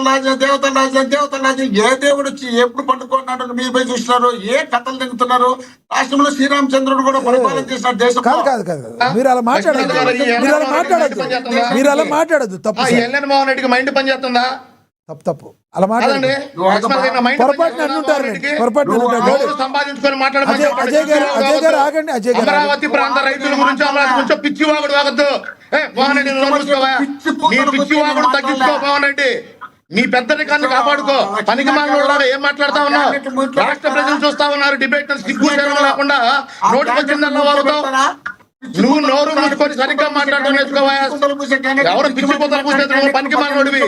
రాజు ఏ దేవుడు వచ్చి ఎప్పుడు పండుకున్నాడు మీరు పోయి చూస్తున్నారు? ఏ కథలు దిగుతున్నారు? రాష్ట్రంలో శ్రీరామచంద్రుడు కూడా పరిపాలన చేసిన దేశం మీరు అలా మాట్లాడద్దు తప్పు. మోహన్ రెడ్డికి మైండ్ పని చేస్తుందా? తప్పు అలా మాట్లాడండి. సంపాదించుకొని అమరావతి ప్రాంత రైతుల గురించి అమరావతి గురించి పిచ్చివాగుడు వాగద్దు. మోహన్ రెడ్డి పిచ్చివాగుడు తగ్గించుకో. మోహన్ రెడ్డి నీ పెద్దరికాన్ని కాపాడుకో. పనికి మాట్లాడు ఏం మాట్లాడుతా ఉన్నావు? రాష్ట్ర ప్రజలు చూస్తా ఉన్నారు. డిబేట్ సిగ్గు లేకుండా నోటికి వచ్చిందన్న వాళ్ళతో నువ్వు నోరు మూసుకొని సరిగ్గా మాట్లాడడం నేర్చుకోవా? ఎవరు పిచ్చి కూతలు పూసేది? నువ్వు పనికి మాట్లాడివి.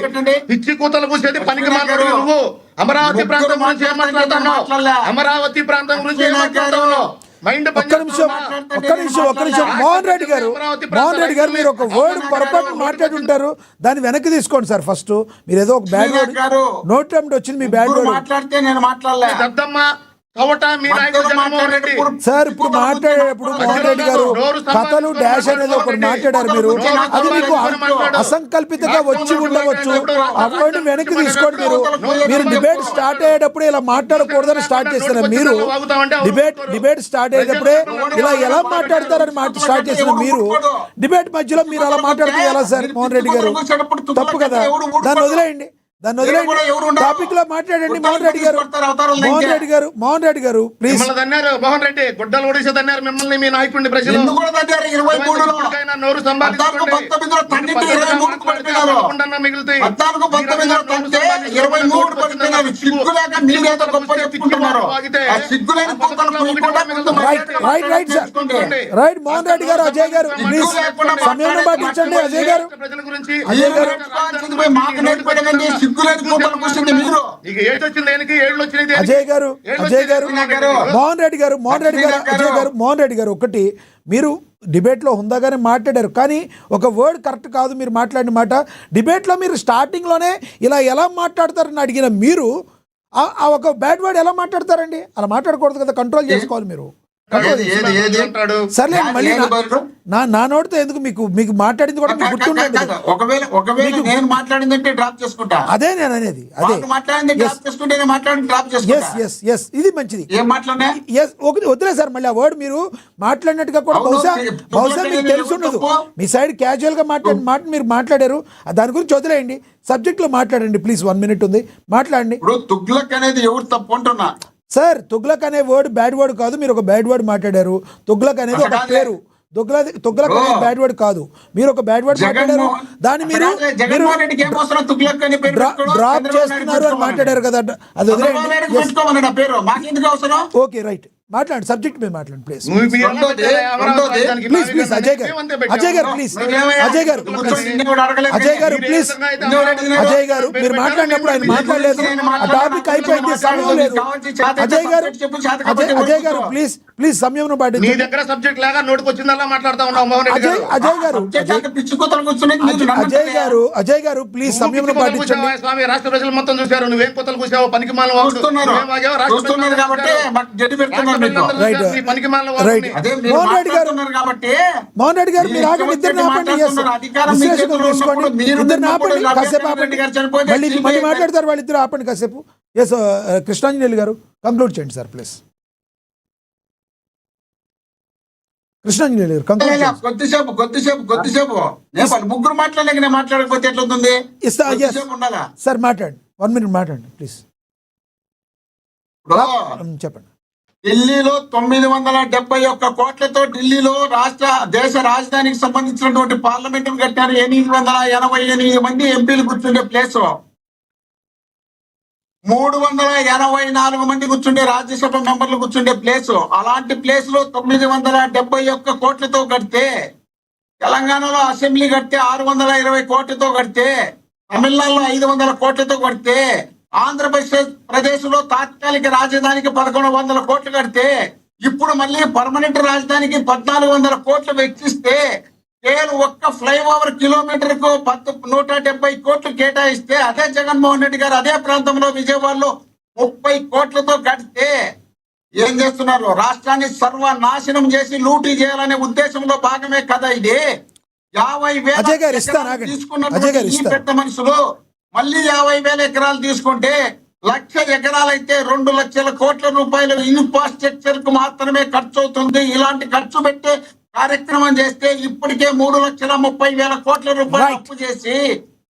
పిచ్చి కూతలు పూసేది పనికి మాట్లాడివి నువ్వు. అమరావతి ప్రాంతం గురించి ఏం మాట్లాడుతున్నావు? అమరావతి ప్రాంతం గురించి ఏం మాట్లాడుతున్నావు? ఒక్క నిమిషం మోహన్ రెడ్డి గారు మీరు ఒక వర్డ్ పొరపాటు మాట్లాడి ఉంటారు. దాన్ని వెనక్కి తీసుకోండి సార్. ఫస్ట్ మీరు ఏదో ఒక బ్యాడ్ వర్డ్ నోట్ వచ్చింది. మీ బ్యాడ్ వర్డ్ మాట్లాడితే నేను మాట్లాడలే సార్. ఇప్పుడు మాట్లాడేటప్పుడు మోహన్ రెడ్డి గారు కథలు డాష్ అనేది ఒకటి మాట్లాడారు మీరు. అది మీకు అసంకల్పితంగా వచ్చి ఉండవచ్చు. అప్పుడు వెనక్కి తీసుకోండి. మీరు డిబేట్ స్టార్ట్ అయ్యేటప్పుడు ఇలా మాట్లాడకూడదని స్టార్ట్ చేస్తారు. మీరు డిబేట్ స్టార్ట్ అయ్యేటప్పుడే ఇలా ఎలా మాట్లాడతారని స్టార్ట్ చేసిన మీరు డిబేట్ మధ్యలో మీరు అలా మాట్లాడితే ఎలా సార్? మోహన్ రెడ్డి గారు తప్పు కదా. దాన్ని వదిలేయండి. టాపిక్ లో మాట్లాడండి. మోహన్ రెడ్డి గారు ప్లీజ్. మోహన్ రెడ్డి గుడ్డలు ఓడిసేదన్నారు మిమ్మల్ని మీ నాయకుడిని ప్రజలు. రైట్ మోహన్ రెడ్డి గారు. అజయ్ గారు ప్లీజ్ సమయం పాటించండి. అజయ్ గారు మోహన్ రెడ్డి గారు ఒకటి మీరు డిబేట్లో హుందాగానే మాట్లాడారు. కానీ ఒక వర్డ్ కరెక్ట్ కాదు మీరు మాట్లాడిన మాట. డిబేట్లో మీరు స్టార్టింగ్లోనే ఇలా ఎలా మాట్లాడతారని అడిగిన మీరు ఒక బ్యాడ్ వర్డ్ ఎలా మాట్లాడతారండి? అలా మాట్లాడకూడదు కదా. కంట్రోల్ చేసుకోవాలి మీరు. సర్లే మళ్ళీ నా నోటితో ఎందుకు మీకు మాట్లాడింది కూడా మీకు గుర్తుండదు. అదే నేను అనేది. అదే ఇది మంచిది. వద్దులే సార్ మళ్ళీ ఆ వర్డ్ మీరు మాట్లాడినట్టుగా కూడా బహుశా మీకు తెలిసి ఉండదు. మీ సైడ్ క్యాజువల్ గా మాట్లాడిన మాట మీరు మాట్లాడారు. దాని గురించి వదిలేయండి. సబ్జెక్ట్ లో మాట్లాడండి ప్లీజ్. 1 minute ఉంది, మాట్లాడండి. తుగ్లక్ అనేది ఎవరు తప్పు అంటున్నా సార్? తుగ్లక్ అనే వర్డ్ బ్యాడ్ వర్డ్ కాదు. మీరు ఒక బ్యాడ్ వర్డ్ మాట్లాడారు. తుగ్లక్ అనేది ఒక పేరు. తుగ్లక్ అనేది బ్యాడ్ వర్డ్ కాదు. మీరు ఒక బ్యాడ్ వర్డ్ మాట్లాడారు. దాన్ని మీరు డ్రాప్ చేస్తున్నారు అని మాట్లాడారు కదా. అది ఓకే రైట్. మాట్లాడండి. సబ్జెక్ట్ మీద మాట్లాడండి ప్లీజ్. ప్లీజ్ అజయ్ గారు మీరు మాట్లాడినప్పుడు ఆయన మాట్లాడలేదు. ఆ టాపిక్ అయిపోయింది, సమయం లేదు. అజయ్ గారు ప్లీజ్ సమయం పాటించండి. అజయ్ గారు ప్లీజ్ సమయం పాటించండి. రాష్ట్ర ప్రజలు మొత్తం చూశారు. నువ్వేం కొత్తలు కూర్చావు? పనికి మాల మోహన్ రెడ్డి గారు మీరు ఆగండి. ఇద్దరు ఆపండి. ఇద్దరు ఆపండి కాసేపు. ఆపండి మళ్ళీ మాట్లాడతారు వాళ్ళిద్దరు. ఆపండి కాసేపు. ఎస్ కృష్ణాంజనేయులు గారు కంక్లూడ్ చేయండి సార్ ప్లీజ్. కృష్ణాంజనేయులు గారు కొద్దిసేపు ముగ్గురు మాట్లాడలేక నేను మాట్లాడకపోతే ఎట్లవుతుంది సార్? మాట్లాడండి. 1 minute మాట్లాడండి ప్లీజ్. చెప్పండి. ఢిల్లీలో 971 కోట్లతో ఢిల్లీలో దేశ రాజధానికి సంబంధించినటువంటి పార్లమెంట్ కట్టారు. 888 మంది ఎంపీలు కూర్చుండే ప్లేస్, 384 మంది కూర్చుండే రాజ్యసభ మెంబర్లు కూర్చుండే ప్లేస్. అలాంటి ప్లేస్ లో 971 కోట్లతో కడితే, తెలంగాణలో అసెంబ్లీ కడితే 620 కోట్లతో కడితే, తమిళనాడులో 500 కోట్లతో కడితే, ఆంధ్రప్రదేశ్ లో తాత్కాలిక రాజధానికి 1100 కోట్లు కడితే, ఇప్పుడు మళ్ళీ పర్మనెంట్ రాజధానికి 1400 కోట్లు వెచ్చిస్తే, కేవలం ఒక్క ఫ్లైఓవర్ కిలోమీటర్ కు 170 కోట్లు కేటాయిస్తే, అదే జగన్మోహన్ రెడ్డి గారు అదే ప్రాంతంలో విజయవాడలో 30 కోట్లతో కడితే ఏం చేస్తున్నారు? రాష్ట్రాన్ని సర్వనాశనం చేసి లూటీ చేయాలనే ఉద్దేశంలో భాగమే కదా ఇది. 50,000 తీసుకున్న పెద్ద మనుషులు మళ్ళీ 50,000 ఎకరాలు తీసుకుంటే 1,00,000 ఎకరాలైతే 2 లక్షల కోట్ల రూపాయలు ఇన్ఫ్రాస్ట్రక్చర్ కు మాత్రమే ఖర్చు అవుతుంది. ఇలాంటి ఖర్చు పెట్టే కార్యక్రమం చేస్తే ఇప్పటికే 3,30,000 కోట్ల రూపాయలు Right. అప్పు చేసి,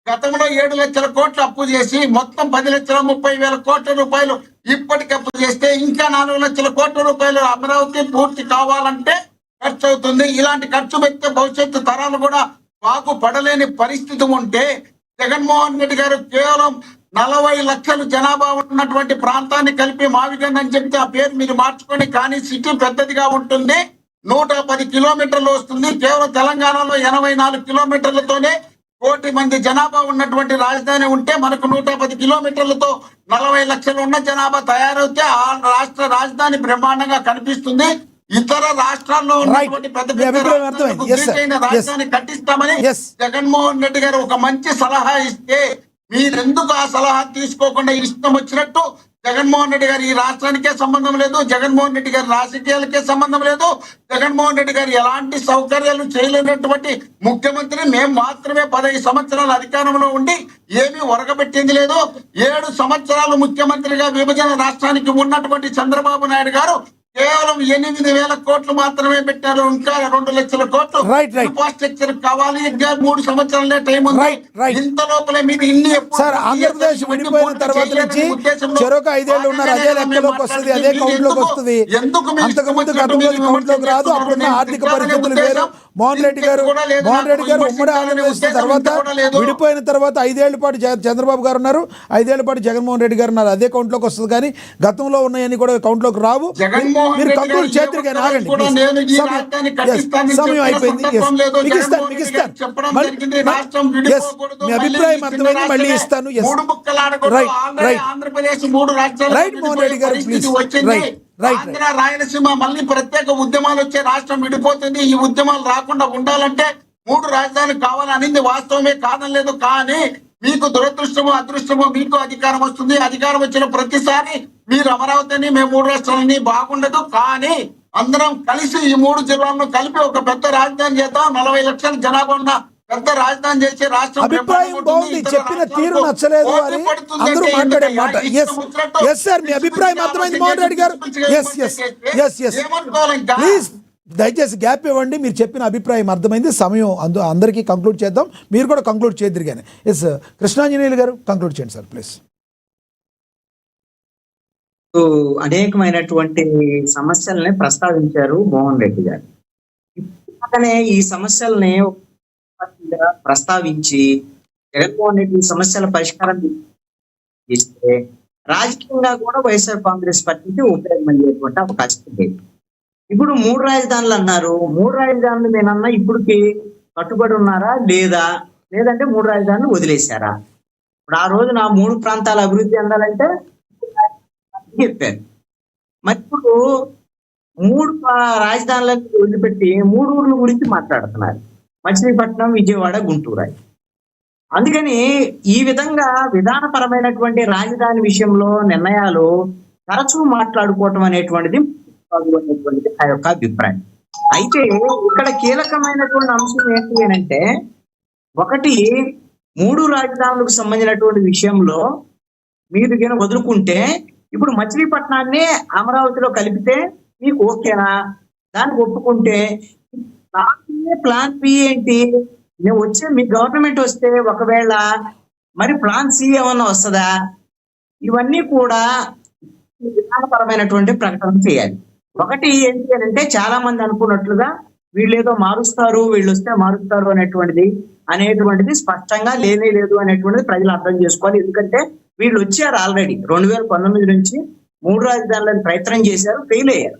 గతంలో 7 లక్షల కోట్లు అప్పు చేసి మొత్తం 10,30,000 కోట్ల రూపాయలు ఇప్పటికి అప్పు చేస్తే ఇంకా 4 లక్షల కోట్ల రూపాయలు అమరావతి పూర్తి కావాలంటే ఖర్చు అవుతుంది. ఇలాంటి ఖర్చు పెడితే భవిష్యత్తు తరాలు కూడా బాగుపడలేని పరిస్థితి ఉంటే జగన్మోహన్ రెడ్డి గారు కేవలం 40 లక్షలు జనాభా ఉన్నటువంటి ప్రాంతాన్ని కలిపి మావిగన్ అని చెప్తే ఆ పేరు మీరు మార్చుకొని, కానీ సిటీ పెద్దదిగా ఉంటుంది, 110 కిలోమీటర్లు వస్తుంది. కేవలం తెలంగాణలో 84 కిలోమీటర్లతోనే 1 కోటి మంది జనాభా ఉన్నటువంటి రాజధాని ఉంటే మనకు 110 కిలోమీటర్లతో 40 లక్షలు ఉన్న జనాభా తయారవుతే ఆ రాష్ట్ర రాజధాని బ్రహ్మాండంగా కనిపిస్తుంది. ఇతర రాష్ట్రాల్లో ఉన్నటువంటి పెద్ద మీ పెద్ద అభిప్రాయం అర్థమైంది. రాష్ట్రాలకు Yes, sir. దీటైన రాజధాని కట్టిస్తామని Yes. జగన్మోహన్ రెడ్డి గారు ఒక మంచి సలహా ఇస్తే మీరెందుకు ఆ సలహా తీసుకోకుండా ఇష్టం వచ్చినట్టు జగన్మోహన్ రెడ్డి గారు ఈ రాష్ట్రానికే సంబంధం లేదు, జగన్మోహన్ రెడ్డి గారి రాజకీయాలకే సంబంధం లేదు, జగన్మోహన్ రెడ్డి గారు ఎలాంటి సౌకర్యాలు చేయలేనటువంటి ముఖ్యమంత్రి, మేము మాత్రమే 15 సంవత్సరాల అధికారంలో ఉండి ఏమీ ఒరగబెట్టింది లేదు. 7 సంవత్సరాలు ముఖ్యమంత్రిగా విభజన రాష్ట్రానికి ఉన్నటువంటి చంద్రబాబు నాయుడు గారు కేవలం 8,000 కోట్లు మాత్రమే పెట్టారు. ఇంకా 2 లక్షల కోట్లు Right. ఇన్ఫ్రాస్ట్రక్చర్ కావాలి. ఇంకా 3 సంవత్సరాలే టైం ఉంది. Right. ఇంత లోపలే మీరు ఇన్ని సార్, ఆంధ్రప్రదేశ్ విడిపోయిన తర్వాత నుంచి చెరొక 5 ఏళ్ళు ఉన్నారు. అదే లెక్కలోకి వస్తుంది, అదే కౌంట్ లోకి వస్తుంది. అంతకుముందు గతంలో కౌంట్ లోకి రాదు. అప్పుడున్న ఆర్థిక పరిస్థితులు వేరు. మోహన్ రెడ్డి గారు ఉమ్మడి ఆంధ్రప్రదేశ్ తర్వాత విడిపోయిన తర్వాత 5 ఏళ్ల పాటు చంద్రబాబు గారు ఉన్నారు, 5 ఏళ్ల పాటు జగన్మోహన్ రెడ్డి గారు ఉన్నారు. అదే కౌంట్ లోకి వస్తుంది, కానీ గతంలో ఉన్నాయని కూడా కౌంట్ లోకి రావు. మీరు కంక్లూడ్ చేద్దరు కానీ ఆగండి. సమయం అయిపోయింది. మీకు ఇస్తాను. మీ అభిప్రాయం అర్థమైంది, మళ్ళీ ఇస్తాను. రైట్ మోహన్ రెడ్డి గారు, ప్లీజ్. రైట్ రాయలసీమ మళ్ళీ ప్రత్యేక ఉద్యమాలు వచ్చే రాష్ట్రం విడిపోతుంది. ఈ ఉద్యమాలు రాకుండా ఉండాలంటే 3 రాజధానులు కావాలనింది వాస్తవమే, కాదనలేదు. కానీ మీకు దురదృష్టమో అదృష్టమో మీకు అధికారం వస్తుంది. అధికారం వచ్చిన ప్రతిసారి మీరు అమరావతిని, మేము 3 రాష్ట్రాలని బాగుండదు. కానీ అందరం కలిసి ఈ 3 జిల్లాలను కలిపి ఒక పెద్ద రాజధాని చేద్దాం. 40 లక్షల జనాభా ఉన్న పెద్ద రాజధాని చేసే రాష్ట్రం అభిప్రాయం బాగుంది. చెప్పిన తీరు నచ్చలేదు అని అందరూ మాట్లాడే మాట. ఎస్ సార్, మీ అభిప్రాయం అర్థమైంది మోహన్ రెడ్డి గారు. ఎస్ ప్లీజ్ దయచేసి గ్యాప్ ఇవ్వండి. మీరు చెప్పిన అభిప్రాయం అర్థమైంది. సమయం అందరికీ కంక్లూడ్ చేద్దాం. మీరు కూడా కంక్లూడ్ చేద్దరు కానీ. ఎస్ కృష్ణాంజనేయులు గారు కంక్లూడ్ చేయండి సార్, ప్లీజ్. అనేకమైనటువంటి సమస్యల్ని ప్రస్తావించారు మోహన్ రెడ్డి గారు. అలానే ఈ సమస్యల్ని ప్రస్తావించి జగన్మోహన్ రెడ్డి సమస్యల పరిష్కారం ఇస్తే రాజకీయంగా కూడా వైఎస్ఆర్ కాంగ్రెస్ పార్టీకి ఉపయోగపడేటువంటి అవకాశం లేదు. ఇప్పుడు 3 రాజధానులు అన్నారు. 3 రాజధానులు నేనన్నా ఇప్పటికి కట్టుబడి ఉన్నారా లేదంటే 3 రాజధానులు వదిలేశారా? ఇప్పుడు ఆ రోజున 3 ప్రాంతాల అభివృద్ధి అందాలంటే చెప్పారు. మరి ఇప్పుడు 3 రాజధానులను వదిలిపెట్టి 3 ఊర్ల గురించి మాట్లాడుతున్నారు. మచిలీపట్నం, విజయవాడ, గుంటూరు. అందుకని ఈ విధంగా విధానపరమైనటువంటి రాజధాని విషయంలో నిర్ణయాలు తరచూ మాట్లాడుకోవటం అనేటువంటిది ఆ యొక్క అభిప్రాయం. అయితే ఇక్కడ కీలకమైనటువంటి అంశం ఏంటి అంటే, ఒకటి 3 రాజధానులకు సంబంధించినటువంటి విషయంలో మీరు కనుక వదులుకుంటే ఇప్పుడు మచిలీపట్నాన్ని అమరావతిలో కలిపితే మీకు ఓకేనా? దానికి ఒప్పుకుంటే ప్లాన్ బి ఏంటి? నేను వచ్చే మీ గవర్నమెంట్ వస్తే ఒకవేళ మరి ప్లాన్ సి ఏమన్నా వస్తుందా? ఇవన్నీ కూడా విధానపరమైనటువంటి ప్రకటన చేయాలి. ఒకటి ఏంటి అంటే, చాలా మంది అనుకున్నట్లుగా వీళ్ళు ఏదో మారుస్తారు, వీళ్ళు వస్తే మారుస్తారు అనేటువంటిది స్పష్టంగా లేదు అనేటువంటిది ప్రజలు అర్థం చేసుకోవాలి. ఎందుకంటే వీళ్ళు వచ్చారు ఆల్రెడీ 2019 నుంచి 3 రాజధానులను ప్రయత్నం చేశారు, ఫెయిల్ అయ్యారు.